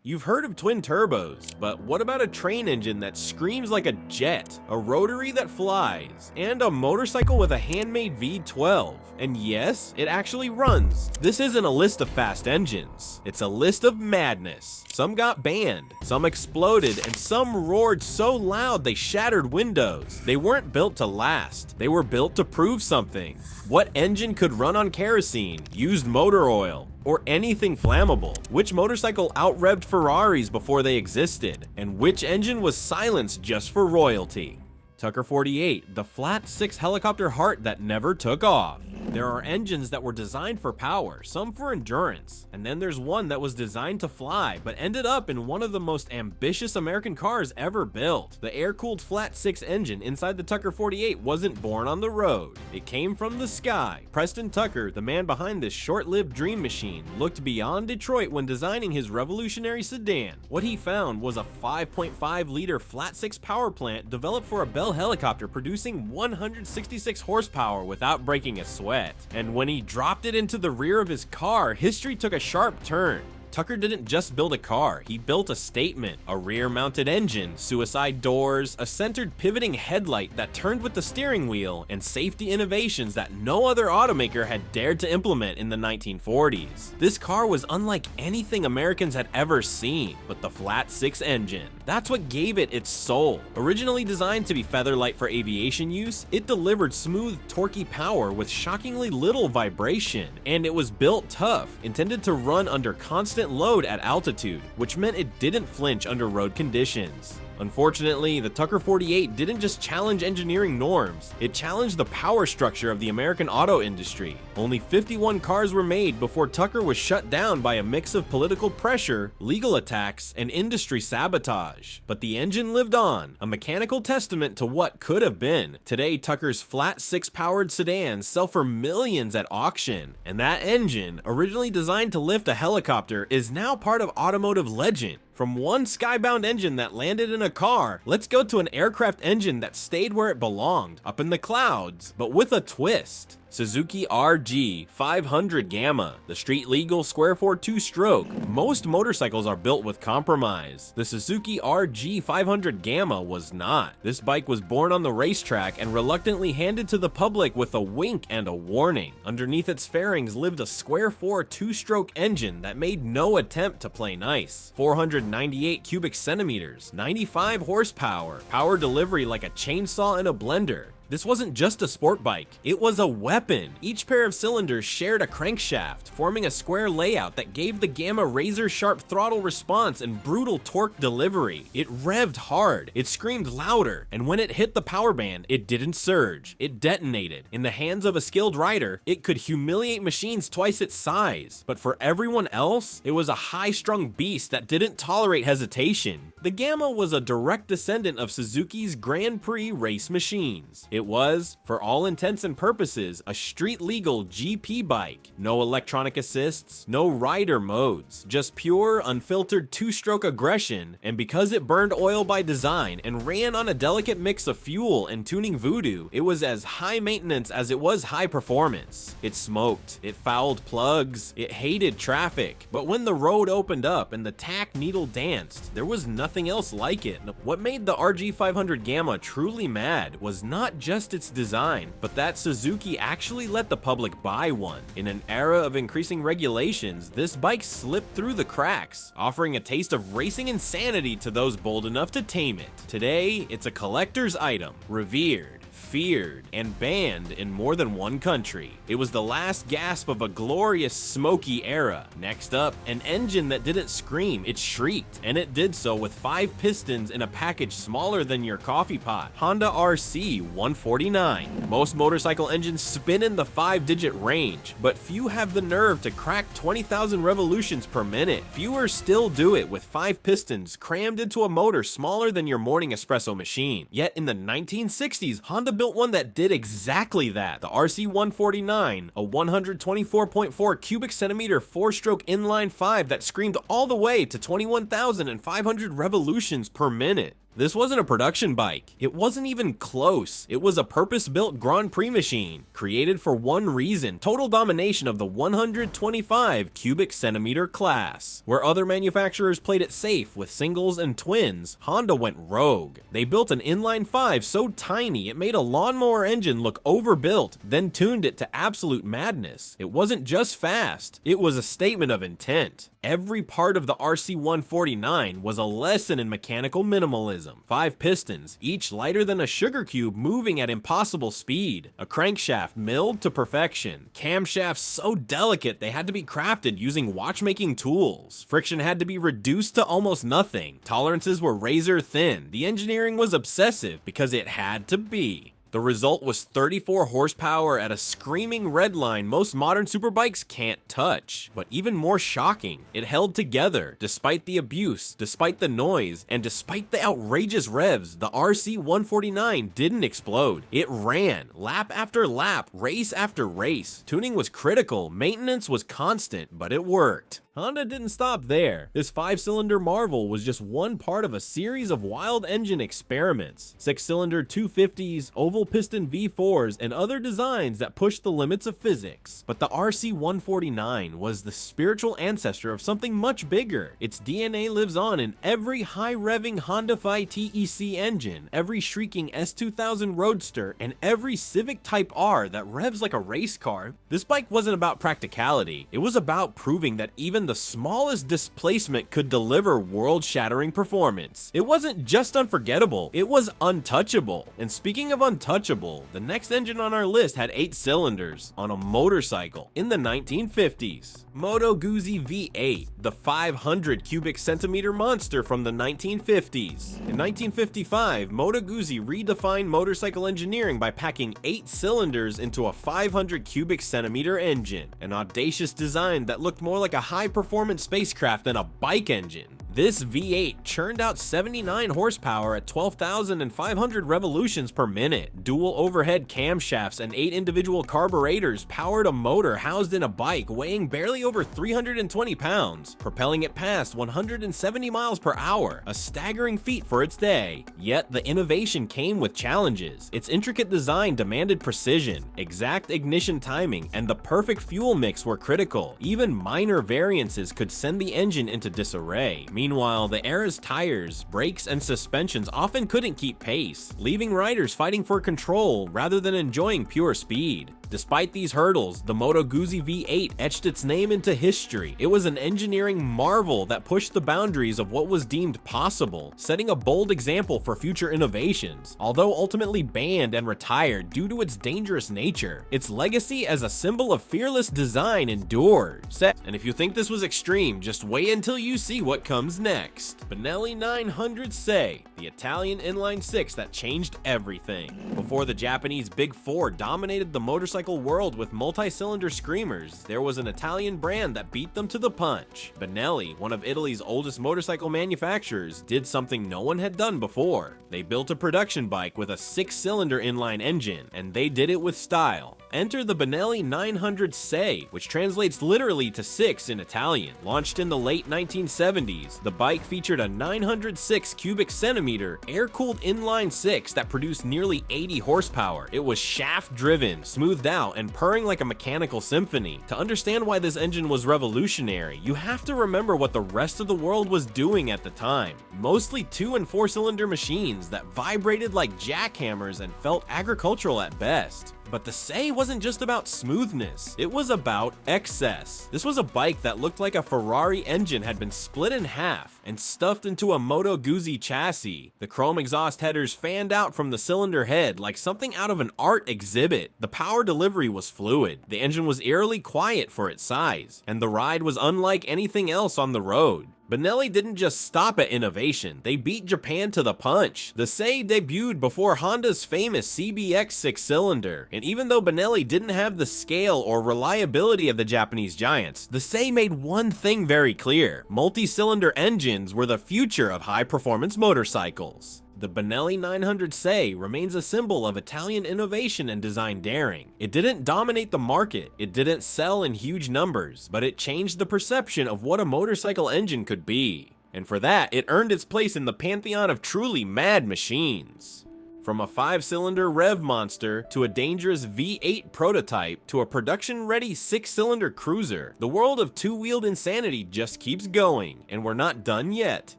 You've heard of twin turbos, but what about a train engine that screams like a jet, a rotary that flies, and a motorcycle with a handmade V12? And yes, it actually runs. This isn't a list of fast engines, it's a list of madness. Some got banned, some exploded, and some roared so loud they shattered windows. They weren't built to last, they were built to prove something. What engine could run on kerosene, used motor oil, or anything flammable? Which motorcycle out-revved Ferraris before they existed? And which engine was silenced just for royalty? Tucker 48, the flat 6 helicopter heart that never took off. There are engines that were designed for power, some for endurance, and then there's one that was designed to fly, but ended up in one of the most ambitious American cars ever built. The air-cooled flat 6 engine inside the Tucker 48 wasn't born on the road. It came from the sky. Preston Tucker, the man behind this short-lived dream machine, looked beyond Detroit when designing his revolutionary sedan. What he found was a 5.5-liter flat 6 power plant developed for a Bell helicopter, producing 166 horsepower without breaking a sweat. And when he dropped it into the rear of his car, history took a sharp turn. Tucker didn't just build a car, he built a statement. A rear-mounted engine, suicide doors, a centered pivoting headlight that turned with the steering wheel, and safety innovations that no other automaker had dared to implement in the 1940s. This car was unlike anything Americans had ever seen, but the flat 6 engine. That's what gave it its soul. Originally designed to be featherlight for aviation use, it delivered smooth, torquey power with shockingly little vibration. And it was built tough, intended to run under constant load at altitude, which meant it didn't flinch under road conditions. Unfortunately, the Tucker 48 didn't just challenge engineering norms, it challenged the power structure of the American auto industry. Only 51 cars were made before Tucker was shut down by a mix of political pressure, legal attacks, and industry sabotage. But the engine lived on, a mechanical testament to what could have been. Today, Tucker's flat 6 powered sedans sell for millions at auction, and that engine, originally designed to lift a helicopter, is now part of automotive legend. From one skybound engine that landed in a car, let's go to an aircraft engine that stayed where it belonged, up in the clouds, but with a twist. Suzuki RG 500 Gamma, the street-legal square-4 two-stroke. Most motorcycles are built with compromise. The Suzuki RG 500 Gamma was not. This bike was born on the racetrack and reluctantly handed to the public with a wink and a warning. Underneath its fairings lived a square-4 two-stroke engine that made no attempt to play nice. 498 cubic centimeters, 95 horsepower, power delivery like a chainsaw and a blender. This wasn't just a sport bike, it was a weapon. Each pair of cylinders shared a crankshaft, forming a square layout that gave the Gamma razor-sharp throttle response and brutal torque delivery. It revved hard, it screamed louder, and when it hit the power band, it didn't surge, it detonated. In the hands of a skilled rider, it could humiliate machines twice its size. But for everyone else, it was a high-strung beast that didn't tolerate hesitation. The Gamma was a direct descendant of Suzuki's Grand Prix race machines. It was, for all intents and purposes, a street-legal GP bike. No electronic assists, no rider modes, just pure, unfiltered two-stroke aggression, and because it burned oil by design and ran on a delicate mix of fuel and tuning voodoo, it was as high maintenance as it was high performance. It smoked, it fouled plugs, it hated traffic, but when the road opened up and the tack needle danced, there was nothing else like it. What made the RG 500 Gamma truly mad was not just its design, but that Suzuki actually let the public buy one. In an era of increasing regulations, this bike slipped through the cracks, offering a taste of racing insanity to those bold enough to tame it. Today, it's a collector's item, revered, feared, and banned in more than one country. It was the last gasp of a glorious smoky era. Next up, an engine that didn't scream, it shrieked, and it did so with 5 pistons in a package smaller than your coffee pot. Honda RC 149. Most motorcycle engines spin in the 5-digit range, but few have the nerve to crack 20,000 revolutions per minute. Fewer still do it with 5 pistons crammed into a motor smaller than your morning espresso machine. Yet in the 1960s, Honda built one that did exactly that. The RC 149, a 124.4 cubic centimeter 4-stroke inline 5 that screamed all the way to 21,500 revolutions per minute. This wasn't a production bike. It wasn't even close. It was a purpose-built Grand Prix machine, created for one reason: total domination of the 125 cubic centimeter class. Where other manufacturers played it safe with singles and twins, Honda went rogue. They built an inline 5 so tiny it made a lawnmower engine look overbuilt, then tuned it to absolute madness. It wasn't just fast, it was a statement of intent. Every part of the RC149 was a lesson in mechanical minimalism. 5 pistons, each lighter than a sugar cube, moving at impossible speed. A crankshaft milled to perfection. Camshafts so delicate they had to be crafted using watchmaking tools. Friction had to be reduced to almost nothing. Tolerances were razor thin. The engineering was obsessive because it had to be. The result was 34 horsepower at a screaming red line most modern superbikes can't touch. But even more shocking, it held together. Despite the abuse, despite the noise, and despite the outrageous revs, the RC149 didn't explode. It ran, lap after lap, race after race. Tuning was critical, maintenance was constant, but it worked. Honda didn't stop there. This 5-cylinder marvel was just one part of a series of wild engine experiments. 6-cylinder 250s, oval piston V4s, and other designs that pushed the limits of physics. But the RC149 was the spiritual ancestor of something much bigger. Its DNA lives on in every high-revving Honda Phi TEC engine, every shrieking S2000 Roadster, and every Civic Type R that revs like a race car. This bike wasn't about practicality. It was about proving that even the smallest displacement could deliver world-shattering performance. It wasn't just unforgettable, it was untouchable. And speaking of untouchable, the next engine on our list had 8 cylinders on a motorcycle in the 1950s. Moto Guzzi V8, the 500 cubic centimeter monster from the 1950s. In 1955, Moto Guzzi redefined motorcycle engineering by packing 8 cylinders into a 500 cubic centimeter engine, an audacious design that looked more like a high-performance spacecraft than a bike engine. This V8 churned out 79 horsepower at 12,500 revolutions per minute. Dual overhead camshafts and 8 individual carburetors powered a motor housed in a bike weighing barely over 320 pounds, propelling it past 170 miles per hour, a staggering feat for its day. Yet the innovation came with challenges. Its intricate design demanded precision, exact ignition timing, and the perfect fuel mix were critical. Even minor variances could send the engine into disarray. Meanwhile, the era's tires, brakes, and suspensions often couldn't keep pace, leaving riders fighting for control rather than enjoying pure speed. Despite these hurdles, the Moto Guzzi V8 etched its name into history. It was an engineering marvel that pushed the boundaries of what was deemed possible, setting a bold example for future innovations. Although ultimately banned and retired due to its dangerous nature, its legacy as a symbol of fearless design endures. And if you think this was extreme, just wait until you see what comes next. Benelli 900 Se, the Italian inline 6 that changed everything. Before the Japanese Big Four dominated the motorcycle world with multi-cylinder screamers, there was an Italian brand that beat them to the punch. Benelli, one of Italy's oldest motorcycle manufacturers, did something no one had done before. They built a production bike with a 6-cylinder inline engine, and they did it with style. Enter the Benelli 900 Se, which translates literally to 6 in Italian. Launched in the late 1970s, the bike featured a 906 cubic centimeter air-cooled inline 6 that produced nearly 80 horsepower. It was shaft-driven, smoothed out, and purring like a mechanical symphony. To understand why this engine was revolutionary, you have to remember what the rest of the world was doing at the time. Mostly 2- and 4-cylinder machines that vibrated like jackhammers and felt agricultural at best. But the Se wasn't just about smoothness, it was about excess. This was a bike that looked like a Ferrari engine had been split in half and stuffed into a Moto Guzzi chassis. The chrome exhaust headers fanned out from the cylinder head like something out of an art exhibit. The power delivery was fluid, the engine was eerily quiet for its size, and the ride was unlike anything else on the road. Benelli didn't just stop at innovation, they beat Japan to the punch. The Se debuted before Honda's famous CBX 6-cylinder, and even though Benelli didn't have the scale or reliability of the Japanese giants, the Se made one thing very clear: multi-cylinder engines were the future of high-performance motorcycles. The Benelli 900 Se remains a symbol of Italian innovation and design daring. It didn't dominate the market, it didn't sell in huge numbers, but it changed the perception of what a motorcycle engine could be. and for that, it earned its place in the pantheon of truly mad machines. From a 5-cylinder rev monster to a dangerous V8 prototype to a production-ready 6-cylinder cruiser, the world of two-wheeled insanity just keeps going, and we're not done yet.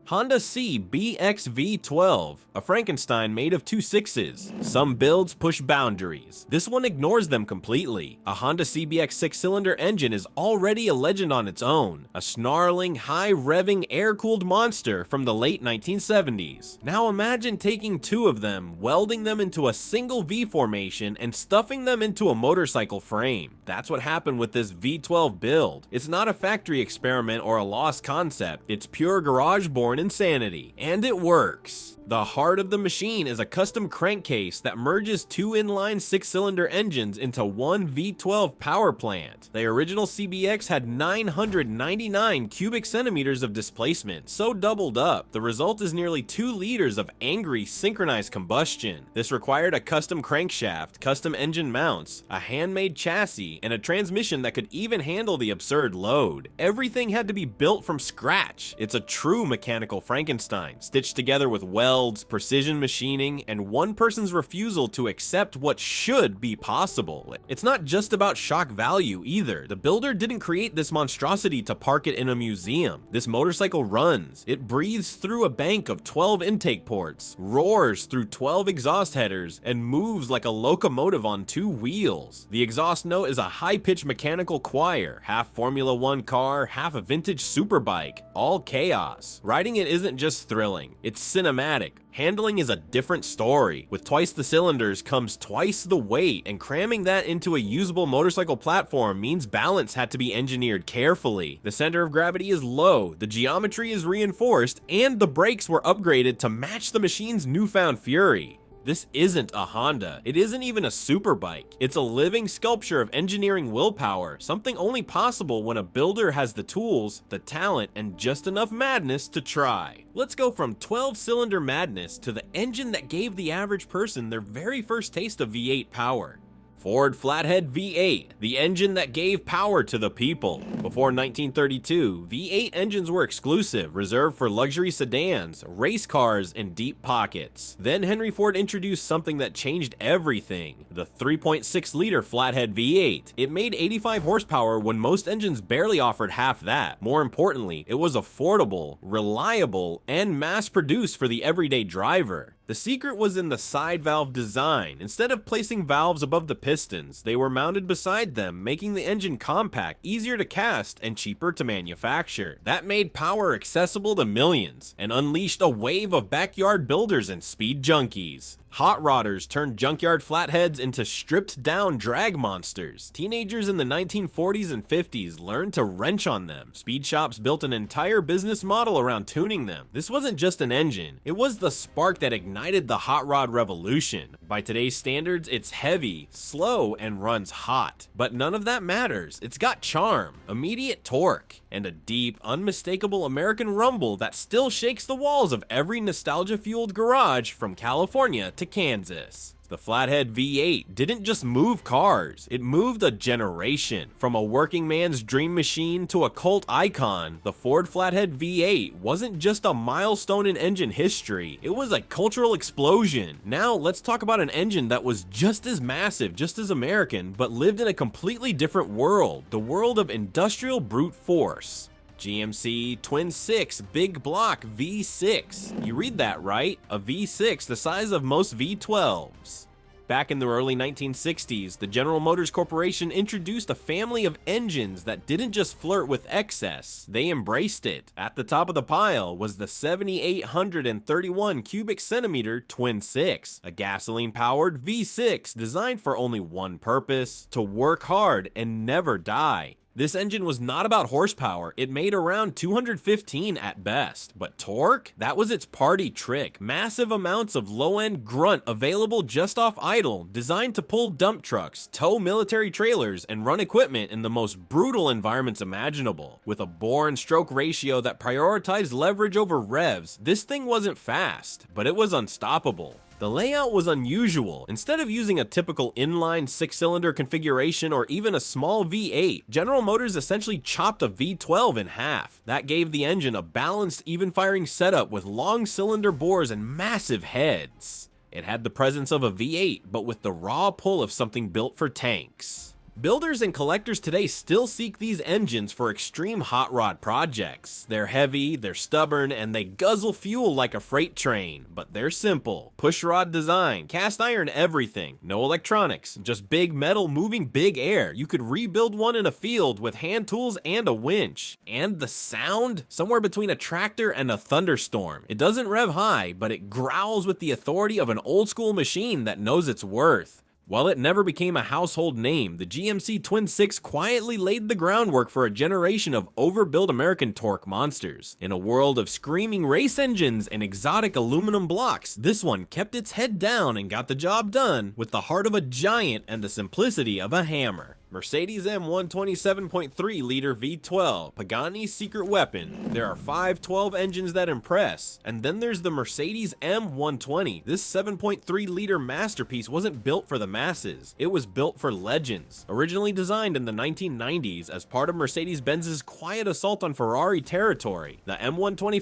Honda CBX V12, a Frankenstein made of two sixes. Some builds push boundaries. This one ignores them completely. A Honda CBX 6-cylinder engine is already a legend on its own. A snarling, high-revving, air-cooled monster from the late 1970s. Now imagine taking two of them, welding them into a single V formation, and stuffing them into a motorcycle frame. That's what happened with this V12 build. It's not a factory experiment or a lost concept. It's pure garage-born insanity, and it works. The heart of the machine is a custom crankcase that merges two inline 6-cylinder engines into one V12 power plant. The original CBX had 999 cubic centimeters of displacement, so doubled up. The result is nearly 2 liters of angry synchronized combustion. This required a custom crankshaft, custom engine mounts, a handmade chassis, and a transmission that could even handle the absurd load. Everything had to be built from scratch. It's a true mechanical Frankenstein, stitched together with welds, precision machining, and one person's refusal to accept what should be possible. It's not just about shock value either. The builder didn't create this monstrosity to park it in a museum. This motorcycle runs. It breathes through a bank of 12 intake ports, roars through 12 exhaust headers, and moves like a locomotive on 2 wheels. The exhaust note is a high-pitched mechanical choir, half Formula 1 car, half a vintage superbike, all chaos. Riding it isn't just thrilling, it's cinematic. Handling is a different story. With twice the cylinders comes twice the weight, and cramming that into a usable motorcycle platform means balance had to be engineered carefully. The center of gravity is low, the geometry is reinforced, and the brakes were upgraded to match the machine's newfound fury. This isn't a Honda. It isn't even a superbike. It's a living sculpture of engineering willpower, something only possible when a builder has the tools, the talent, and just enough madness to try. Let's go from 12-cylinder madness to the engine that gave the average person their very first taste of V8 power. Ford Flathead V8, the engine that gave power to the people. Before 1932, V8 engines were exclusive, reserved for luxury sedans, race cars, and deep pockets. Then Henry Ford introduced something that changed everything, the 3.6-liter Flathead V8. It made 85 horsepower when most engines barely offered half that. More importantly, it was affordable, reliable, and mass-produced for the everyday driver. The secret was in the side valve design. Instead of placing valves above the pistons, they were mounted beside them, making the engine compact, easier to cast, and cheaper to manufacture. That made power accessible to millions, and unleashed a wave of backyard builders and speed junkies. Hot rodders turned junkyard flatheads into stripped-down drag monsters. Teenagers in the 1940s and 50s learned to wrench on them. Speed shops built an entire business model around tuning them. This wasn't just an engine, it was the spark that ignited the hot rod revolution. By today's standards, it's heavy, slow, and runs hot. But none of that matters. It's got charm, immediate torque, and a deep, unmistakable American rumble that still shakes the walls of every nostalgia-fueled garage from California to Kansas. The Flathead V8 didn't just move cars, it moved a generation. From a working man's dream machine to a cult icon, the Ford Flathead V8 wasn't just a milestone in engine history, it was a cultural explosion. Now let's talk about an engine that was just as massive, just as American, but lived in a completely different world, the world of industrial brute force. GMC Twin 6 Big Block V6. You read that right, a V6 the size of most V12s. Back in the early 1960s, the General Motors Corporation introduced a family of engines that didn't just flirt with excess, they embraced it. At the top of the pile was the 7,831 cubic centimeter Twin 6, a gasoline-powered V6 designed for only one purpose: to work hard and never die. This engine was not about horsepower, it made around 215 at best, but torque? That was its party trick. Massive amounts of low-end grunt available just off idle, designed to pull dump trucks, tow military trailers, and run equipment in the most brutal environments imaginable. With a bore and stroke ratio that prioritized leverage over revs, this thing wasn't fast, but it was unstoppable. The layout was unusual. Instead of using a typical inline 6-cylinder configuration or even a small V8, General Motors essentially chopped a V12 in half. That gave the engine a balanced, even-firing setup with long cylinder bores and massive heads. It had the presence of a V8, but with the raw pull of something built for tanks. Builders and collectors today still seek these engines for extreme hot rod projects. They're heavy, they're stubborn, and they guzzle fuel like a freight train, but they're simple. Pushrod design, cast iron everything, no electronics, just big metal moving big air. You could rebuild one in a field with hand tools and a winch. And the sound? Somewhere between a tractor and a thunderstorm. It doesn't rev high, but it growls with the authority of an old school machine that knows its worth. While it never became a household name, the GMC Twin 6 quietly laid the groundwork for a generation of overbuilt American torque monsters. In a world of screaming race engines and exotic aluminum blocks, this one kept its head down and got the job done with the heart of a giant and the simplicity of a hammer. Mercedes M127.3-liter V12, Pagani's secret weapon. There are 5 12 engines that impress, and then there's the Mercedes M120. This 7.3-liter masterpiece wasn't built for the masses, it was built for legends. Originally designed in the 1990s as part of Mercedes-Benz's quiet assault on Ferrari territory, the M120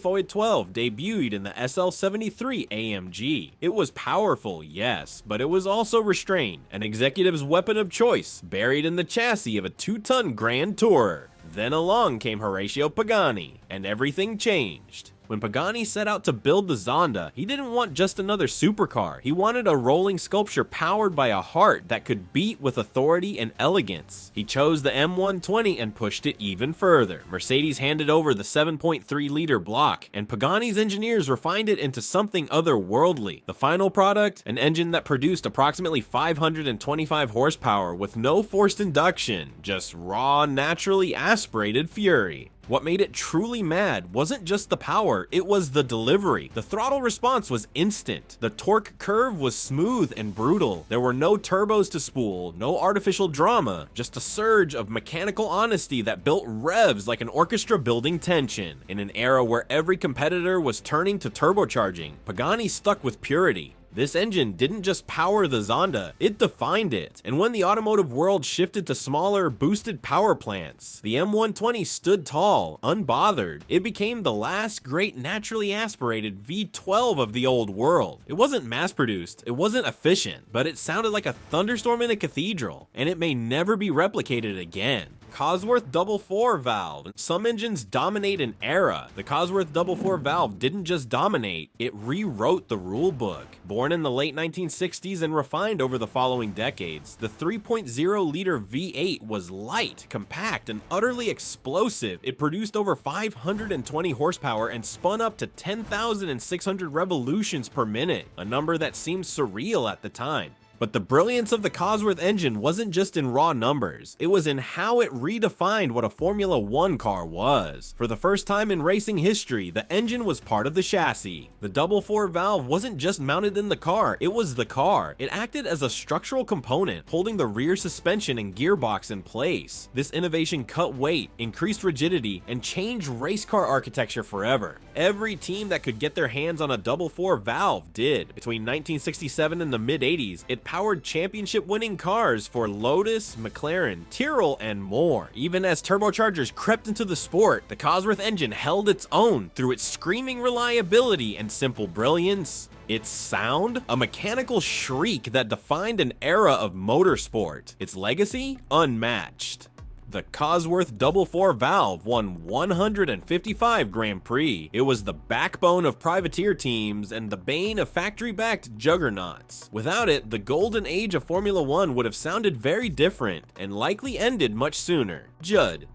debuted in the SL73 AMG. It was powerful, yes, but it was also restrained, an executive's weapon of choice, buried in the chassis of a 2-ton Grand Tourer. Then along came Horatio Pagani, and everything changed. When Pagani set out to build the Zonda, he didn't want just another supercar. He wanted a rolling sculpture powered by a heart that could beat with authority and elegance. He chose the M120 and pushed it even further. Mercedes handed over the 7.3-liter block, and Pagani's engineers refined it into something otherworldly. The final product? An engine that produced approximately 525 horsepower with no forced induction, just raw, naturally aspirated fury. What made it truly mad wasn't just the power, it was the delivery. The throttle response was instant. The torque curve was smooth and brutal. There were no turbos to spool, no artificial drama, just a surge of mechanical honesty that built revs like an orchestra building tension. In an era where every competitor was turning to turbocharging, Pagani stuck with purity. This engine didn't just power the Zonda, it defined it. And when the automotive world shifted to smaller, boosted power plants, the M120 stood tall, unbothered. It became the last great naturally aspirated V12 of the old world. It wasn't mass-produced, it wasn't efficient, but it sounded like a thunderstorm in a cathedral, and it may never be replicated again. Cossworth 4 valve. Some engines dominate an era. The Cossworth 4 valve didn't just dominate, it rewrote the rulebook. Born in the late 1960s and refined over the following decades, the 3.0-liter V8 was light, compact, and utterly explosive. It produced over 520 horsepower and spun up to 10,600 revolutions per minute, a number that seemed surreal at the time. But the brilliance of the Cossworth engine wasn't just in raw numbers, it was in how it redefined what a Formula 1 car was. For the first time in racing history, the engine was part of the chassis. The 4 valve wasn't just mounted in the car, it was the car. It acted as a structural component, holding the rear suspension and gearbox in place. This innovation cut weight, increased rigidity, and changed race car architecture forever. Every team that could get their hands on a 4 valve did. Between 1967 and the mid-80s, it powered championship-winning cars for Lotus, McLaren, Tyrrell, and more. Even as turbochargers crept into the sport, the Cossworth engine held its own through its screaming reliability and simple brilliance. Its sound? A mechanical shriek that defined an era of motorsport. Its legacy? Unmatched. The Cossworth 4 valve won 155 Grand Prix. It was the backbone of privateer teams and the bane of factory-backed juggernauts. Without it, the golden age of Formula 1 would have sounded very different and likely ended much sooner. JUD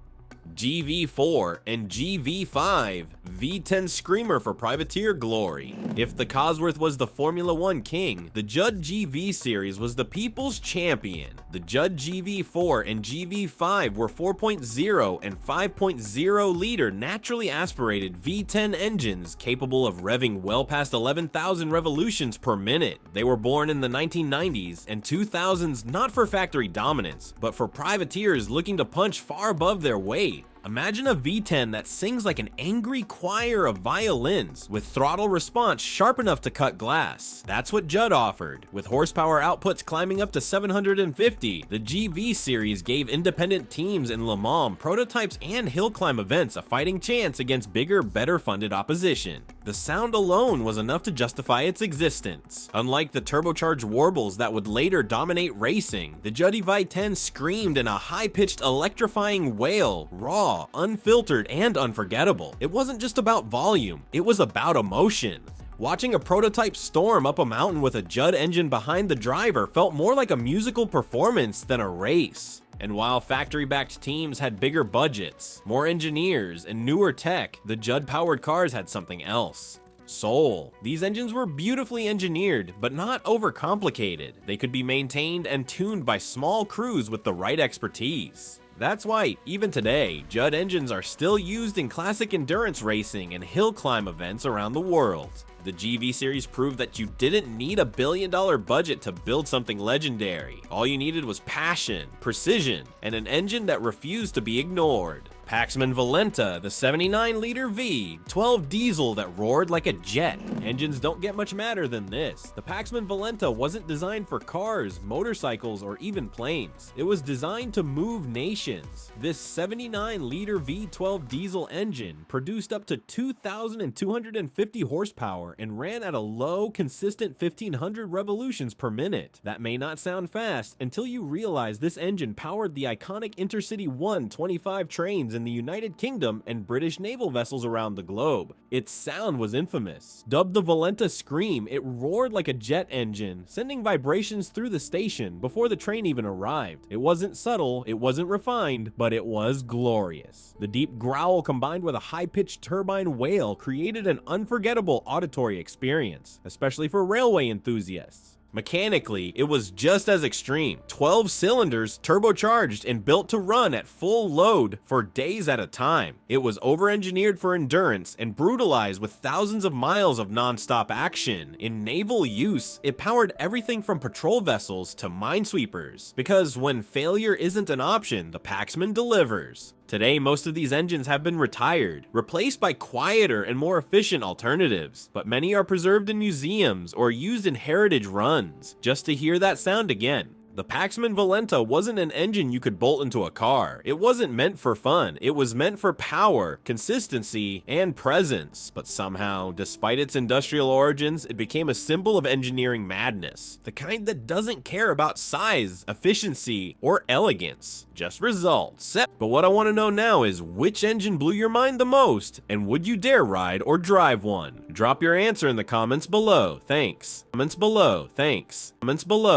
GV4 and GV5, V10 screamer for privateer glory. If the Cossworth was the Formula 1 king, the JUD GV Series was the people's champion. The JUD GV4 and GV5 were 4.0 and 5.0 liter naturally aspirated V10 engines capable of revving well past 11,000 revolutions per minute. They were born in the 1990s and 2000s not for factory dominance, but for privateers looking to punch far above their weight. Imagine a V10 that sings like an angry choir of violins, with throttle response sharp enough to cut glass. That's what JUD offered. With horsepower outputs climbing up to 750, the GV Series gave independent teams in Le Mans, prototypes, and hill climb events a fighting chance against bigger, better funded opposition. The sound alone was enough to justify its existence. Unlike the turbocharged warbles that would later dominate racing, the JUD V8 screamed in a high-pitched, electrifying wail, raw, unfiltered, and unforgettable. It wasn't just about volume, it was about emotion. Watching a prototype storm up a mountain with a JUD engine behind the driver felt more like a musical performance than a race. And while factory-backed teams had bigger budgets, more engineers, and newer tech, the JUD-powered cars had something else. Soul. These engines were beautifully engineered, but not overcomplicated. They could be maintained and tuned by small crews with the right expertise. That's why, even today, JUD engines are still used in classic endurance racing and hill climb events around the world. The GV Series proved that you didn't need a billion-dollar budget to build something legendary. All you needed was passion, precision, and an engine that refused to be ignored. Paxman Valenta, the 79-liter V12 diesel that roared like a jet. Engines don't get much madder than this. The Paxman Valenta wasn't designed for cars, motorcycles, or even planes. It was designed to move nations. This 79-liter V12 diesel engine produced up to 2,250 horsepower and ran at a low, consistent 1,500 revolutions per minute. That may not sound fast until you realize this engine powered the iconic Intercity 125 trains in the United Kingdom and British naval vessels around the globe. Its sound was infamous. Dubbed the Valenta Scream, it roared like a jet engine, sending vibrations through the station before the train even arrived. It wasn't subtle, it wasn't refined, but it was glorious. The deep growl combined with a high-pitched turbine wail created an unforgettable auditory experience, especially for railway enthusiasts. Mechanically, it was just as extreme. 12 cylinders, turbocharged, and built to run at full load for days at a time. It was over-engineered for endurance and brutalized with thousands of miles of non-stop action. In naval use, it powered everything from patrol vessels to minesweepers, because when failure isn't an option, the Paxman delivers. Today, most of these engines have been retired, replaced by quieter and more efficient alternatives, but many are preserved in museums or used in heritage runs, just to hear that sound again. The Paxman Valenta wasn't an engine you could bolt into a car. It wasn't meant for fun. It was meant for power, consistency, and presence. But somehow, despite its industrial origins, it became a symbol of engineering madness. The kind that doesn't care about size, efficiency, or elegance. Just results. But what I want to know now is, which engine blew your mind the most? And would you dare ride or drive one? Drop your answer in the comments below. Thanks. Comments below. Thanks. Comments below.